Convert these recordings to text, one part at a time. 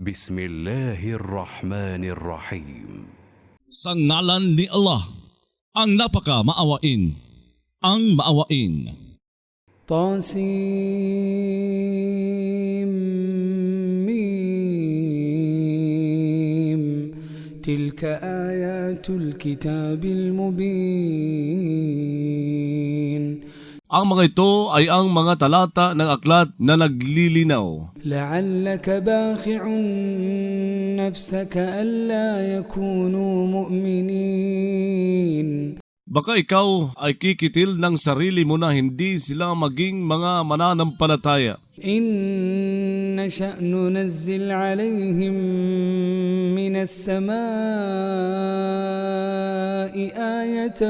Bismillahirrahmanirrahim. Sa ngalan ni Allah, ang napaka maawain, ang maawain. طاسيم تلك آيات الكتاب المبين Ang mga ito ay ang mga talata ng aklat na naglilinaw. لعلك باخع نفسك ألا يكونوا مؤمنين Baka ikaw ay kikitil ng sarili mo na hindi sila maging mga mananampalataya. إن نشأ ننزل عليهم من السماء آية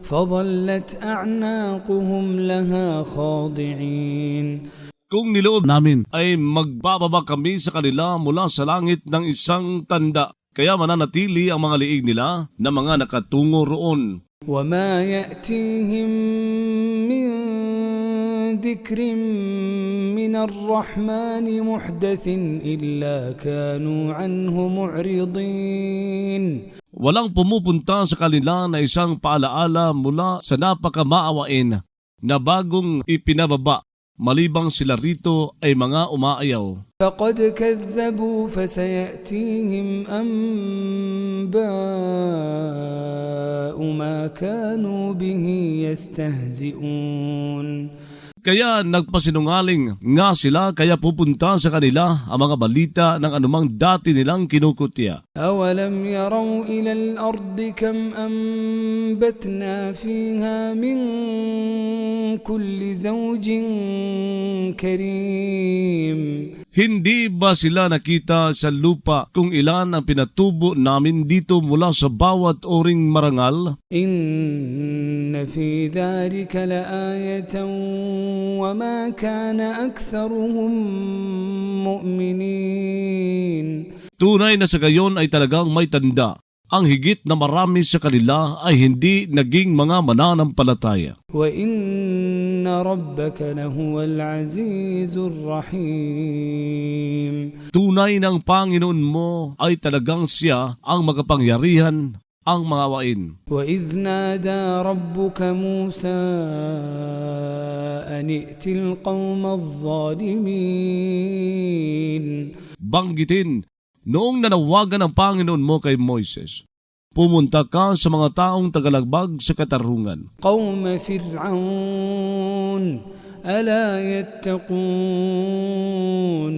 فظلت أعناقهم لها خاضعين. Kung niloob namin ay magbababa kami sa kanila mula sa langit ng isang tanda, kaya mananatili ang mga liig nila na mga nakatungo roon. وما يأتيهم من ذكر من الرحمن محدث إلا كانوا عنه معرضين. Walang pumupunta sa kanila na isang paalaala mula sa napakamaawain na bagong ipinababa, malibang sila rito ay mga umaayaw. فقد كذبوا فسيأتيهم أنباء ما كانوا به يستهزئون. Kaya nagpasinungaling nga sila, kaya pupunta sa kanila ang mga balita ng anumang dati nilang kinukutya. أولم يروا إلى الأرض كم أنبتنا فيها من كل زوج كريم. Hindi ba sila nakita sa lupa kung ilan ang pinatubo namin dito mula sa bawat oring marangal? إن في ذلك لآية وما كان أكثرهم مؤمنين. Tunay na sa gayon ay talagang may tanda. Ang higit na marami sa kanila ay hindi naging mga mananampalataya. وإن ربك لهو العزيز الرحيم. Tunay ng Panginoon mo ay talagang siya ang makapangyarihan, ang maawain. وإذ نادى ربك موسى أن ائت القوم الظالمين. Banggitin, noong nanawagan ng Panginoon mo kay Moises, pumunta ka sa mga taong tagalagbag sa katarungan. قوم فرعون ألا يتقون.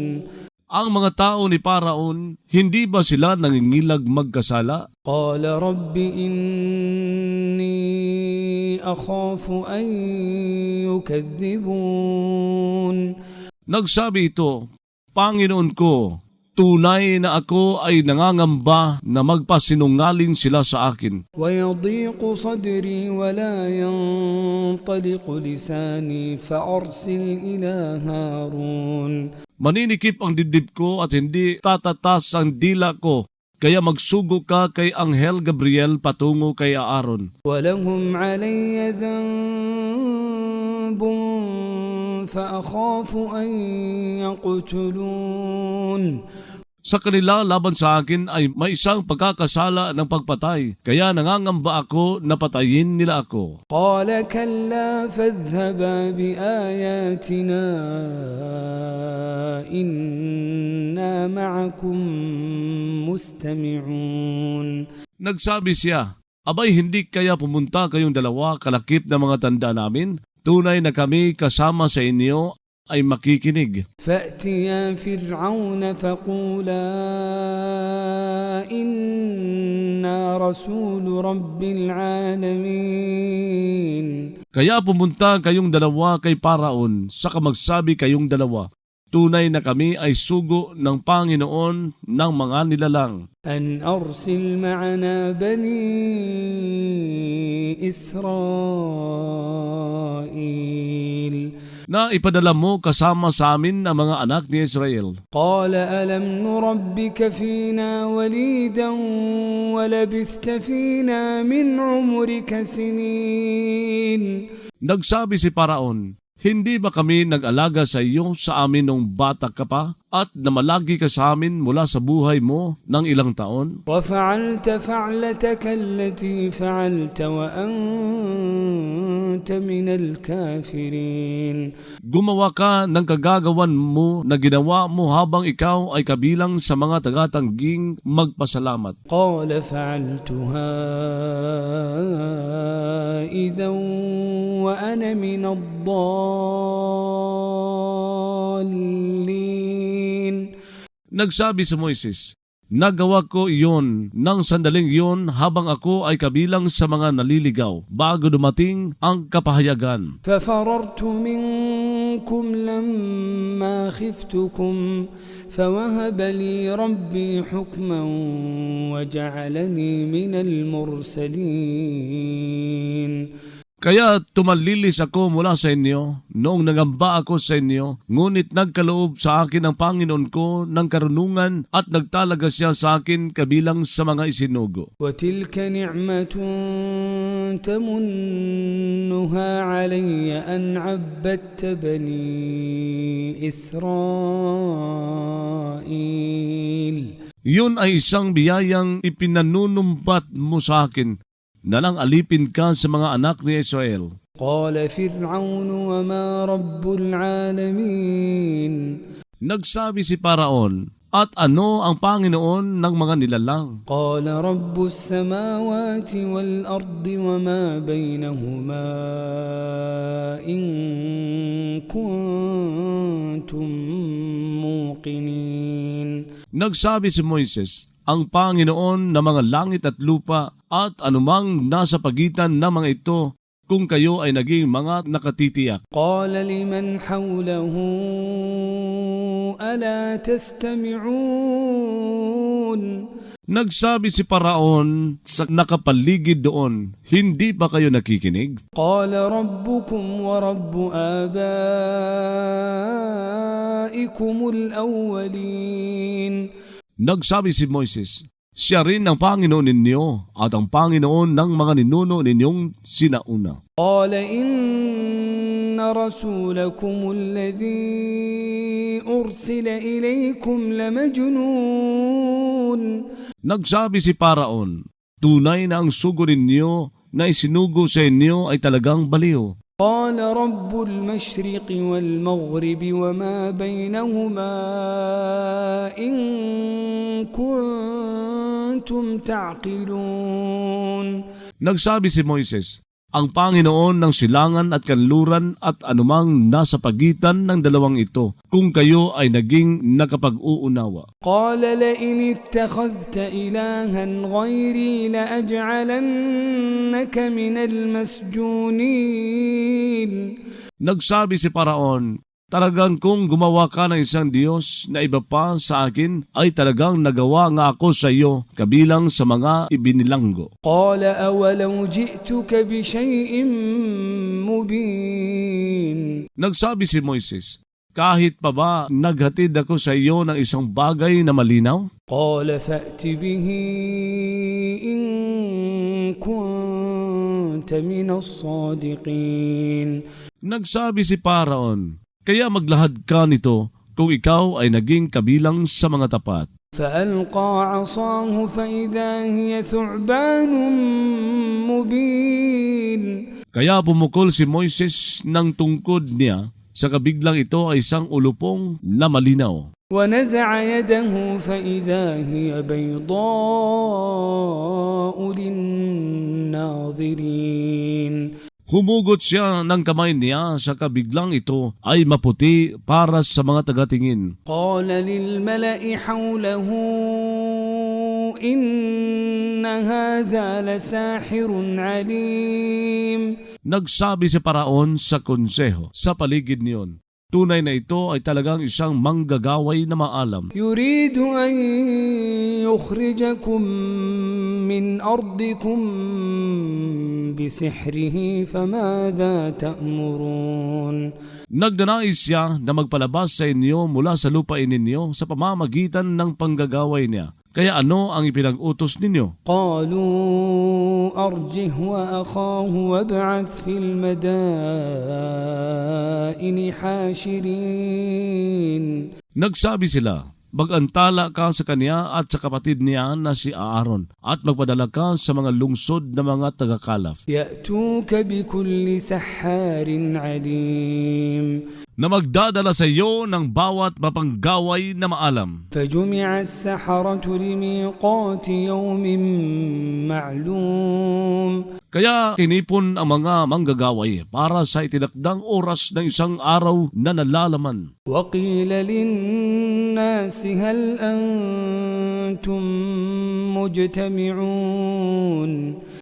Ang mga tao ni Paraon, hindi ba sila nangingilag magkasala? قال رب إني أخاف أن يكذبون. Nagsabi ito, Panginoon ko, tunay na ako ay nangangamba na magpasinungaling sila sa akin. ويضيق صدري ولا ينطلق لساني فأرسل إلى هارون. Maninikip ang dibdib ko at hindi tatatas ang dila ko, kaya magsugo ka kay Anghel Gabriel patungo kay Aaron. ولهم علي ذنب فأخاف أن يقتلون. Sa kanila laban sa akin ay may isang pagkakasala ng pagpatay, kaya nangangamba ako na patayin nila ako. قال كلا فاذهبا بآياتنا إنا معكم مستمعون. Nagsabi siya, abay hindi kaya pumunta kayong dalawa kalakip na mga tanda namin? Tunay na kami kasama sa inyo ay makikinig. فأتيا فرعون فقولا إنا رسول رب العالمين. Kaya pumunta kayong dalawa kay Paraon, saka magsabi kayong dalawa, tunay na kami ay sugo ng Panginoon ng mga nilalang. أن أرسل معنا بني إسرائيل. Na ipadala mo kasama sa amin ang mga anak ni Israel. قال ألم نربك فينا وليدا ولبثت فينا من عمرك سنين. Nagsabi si Paraon, Hindi ba kami nag-alaga sa iyo sa amin nung bata ka pa at namalagi ka sa amin mula sa buhay mo ng ilang taon? وفعلت فعلتك التي فعلت وأنت من الكافرين. Gumawa ka ng kagagawan mo na ginawa mo habang ikaw ay kabilang sa mga tagatangging magpasalamat. قال فعلتها إذا وأنا من الضالين. Nagsabi si Moises, nagawa ko iyon ng sandaling iyon habang ako ay kabilang sa mga naliligaw bago dumating ang kapahayagan. ففررت منكم لما خفتكم فوهب لي ربي حكما وجعلني من المرسلين. Kaya tumalilis ako mula sa inyo noong nangamba ako sa inyo, ngunit nagkaloob sa akin ang Panginoon ko ng karunungan at nagtalaga siya sa akin kabilang sa mga isinugo. وتلك نعمة تمنها علي أن عبدت بني إسرائيل. Yun ay isang biyayang ipinanunumpat mo sa akin na lang alipin ka sa mga anak ni Israel. قال فرعون وما رب العالمين. Nagsabi si Paraon, at ano ang Panginoon ng mga nilalang? قال رب السماوات والأرض وما بينهما إن كنتم موقنين. Nagsabi si Moises, ang Panginoon ng mga langit at lupa at anumang nasa pagitan ng mga ito kung kayo ay naging mga nakatitiyak. قال لمن حوله ألا تستمعون. Nagsabi si Paraon sa nakapaligid doon, hindi ba kayo nakikinig? قال ربكم ورب آبائكم الأولين. Nagsabi si Moises, siya rin ang Panginoon ninyo at ang Panginoon ng mga ninuno ninyong sinauna. قال إن رسولكم الذي أرسل إليكم لمجنون. Nagsabi si Paraon, tunay na ang sugo ninyo na isinugo sa inyo ay talagang baliw. قال رب المشرق والمغرب وما بينهما إن كنتم تعقلون. Nagsabi si Moises, ang Panginoon ng silangan at kanluran at anumang nasa pagitan ng dalawang ito, kung kayo ay naging nakapag-uunawa. قال لئن اتخذت إلها غيري لأجعلنك من المسجونين. Nagsabi si Paraon, talagang kung gumawa ka ng isang Diyos na iba pa sa akin, ay talagang nagawa nga ako sa iyo kabilang sa mga ibinilanggo. قال أولو جئتك بشيء مبين. Nagsabi si Moises, kahit pa ba naghatid ako sa iyo ng isang bagay na malinaw? قال فأت به إن كنت من الصادقين. Nagsabi si Paraon, kaya maglahad ka nito kung ikaw ay naging kabilang sa mga tapat. فألقى عصاه فإذا هي ثعبان مبين. Kaya pumukol si Moises ng tungkod niya, sa kabiglang ito ay isang ulupong na malinaw. ونزع يده فإذا هي بيضاء للناظرين. Humugot siya ng kamay niya sa kabiglang ito ay maputi para sa mga tagatingin. قال للملأ حوله إن هذا لساحر عليم. Nagsabi si Paraon sa konseho sa paligid niyon, tunay na ito ay talagang isang manggagaway na maalam. يريد أن يخرجكم من أرضكم بسحره فماذا تأمرون. Nagdanais siya na magpalabas sa inyo mula sa lupain ninyo sa pamamagitan ng panggagaway niya. Kaya ano ang ipinag-utos ninyo? قالوا أرجه وأخاه وابعث في المدائن حاشرين. Nagsabi sila, magantala ka sa kanya at sa kapatid niya na si Aaron at magpadala ka sa mga lungsod na mga tagakalaf يأتوك بكل سحار عليم. na magdadala sa iyo ng bawat mapanggaway na maalam. فجمع السحرة لميقات يوم معلوم. Kaya tinipon ang mga manggagaway para sa itinakdang oras ng isang araw na nalalaman. وقيل للناس هل أنتم مجتمعون.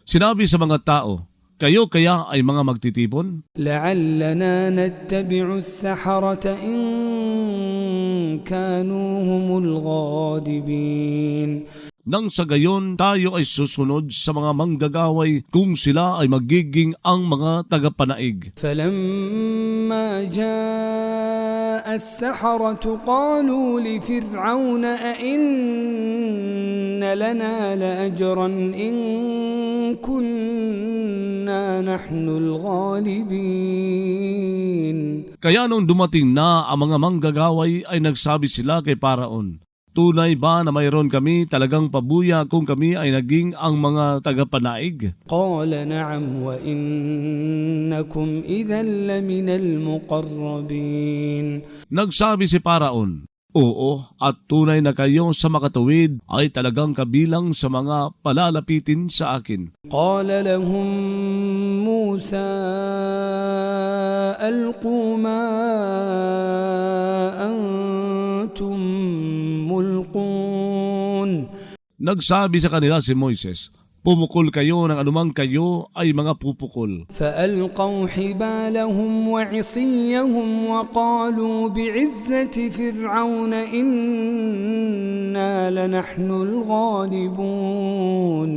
Sinabi sa mga tao, kayo kaya ay mga magtitipon? لعلنا نتبع السحرة إن كانوا هم الغالبين. Nang sa gayon tayo ay susunod sa mga manggagaway kung sila ay magiging ang mga tagapanaig. فلما جاء السحرة قالوا لفرعون أئن لنا لأجرا إن كنا نحن الغالبين. Kaya nung dumating na ang mga manggagaway ay nagsabi sila kay Paraon, tunay ba na mayroon kami talagang pabuya kung kami ay naging ang mga tagapanaig? قال نعم وإنكم إذا لمن المقربين. Nagsabi si Paraon, oo, at tunay na kayo sa makatuwid ay talagang kabilang sa mga palalapitin sa akin. قال لهم موسى ألقوا ما أنتم ملقون. Nagsabi sa kanila si Moises, pumukol kayo ng anumang kayo ay mga pupukol. فألقوا حبالهم وعصيهم وقالوا بعزة فرعون إنا لنحن الغالبون.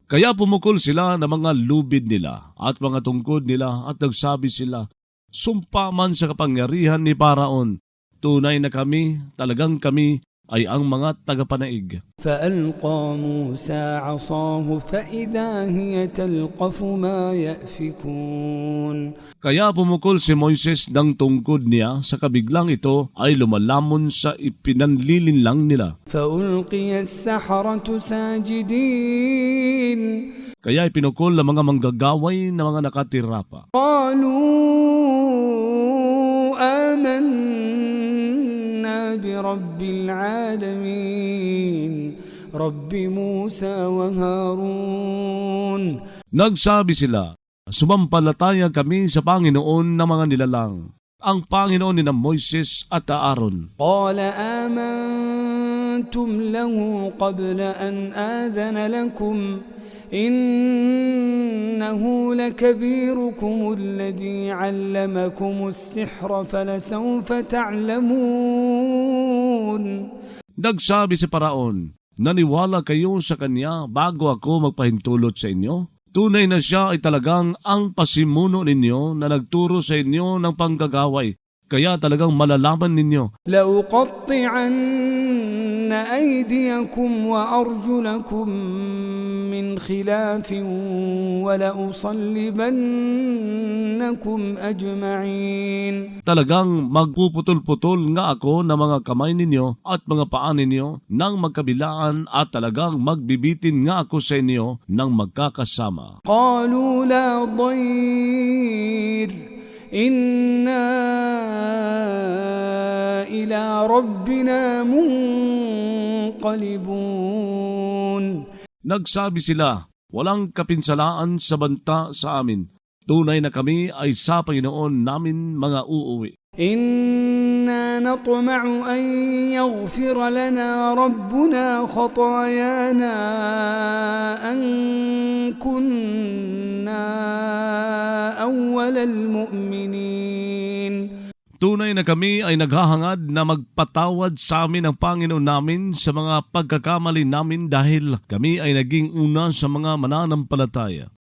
Kaya pumukol sila ng mga lubid nila at mga tungkod nila at nagsabi sila, sumpa man sa kapangyarihan ni Paraon, tunay na kami, talagang kami ay ang mga tagapanaig. فألقى موسى عصاه فإذا هي تلقف ما يأفكون. Kaya pumukol si Moises ng tungkod niya, sa kabiglang ito ay lumalamon sa ipinanlilinlang nila. فألقي السحرة ساجدين. Kaya ipinukol ang mga manggagaway na mga nakatira pa. قالوا آمنا برب العالمين رب موسى وهارون. Nagsabi sila, sumampalataya kami sa Panginoon ng mga nilalang, ang Panginoon ni na Moises at Aaron. قال آمنتم له قبل أن آذن لكم إنه لكبيركم الذي علمكم السحر فلسوف تعلمون. Nagsabi si Paraon, naniwala kayo sa kanya bago ako magpahintulot sa inyo? Tunay na siya ay talagang ang pasimuno ninyo na nagturo sa inyo ng panggagaway, kaya talagang malalaman ninyo. لأقطعن أيديكم وأرجلكم من خلاف ولأصلبنكم أجمعين. Talagang magpuputol-putol nga ako ng mga kamay ninyo at mga paa ninyo ng magkabilaan at talagang magbibitin nga ako sa inyo ng magkakasama. قالوا لا ضير إنا إلى ربنا منقلبون. Nagsabi sila, walang kapinsalaan sa banta sa amin. Tunay na kami ay sa Panginoon namin mga uuwi. إنا نطمع أن يغفر لنا ربنا خطايانا أن كنا أول المؤمنين. Tunay na kami ay naghahangad na magpatawad sa amin ang Panginoon namin sa mga pagkakamali namin dahil kami ay naging una sa mga mananampalataya.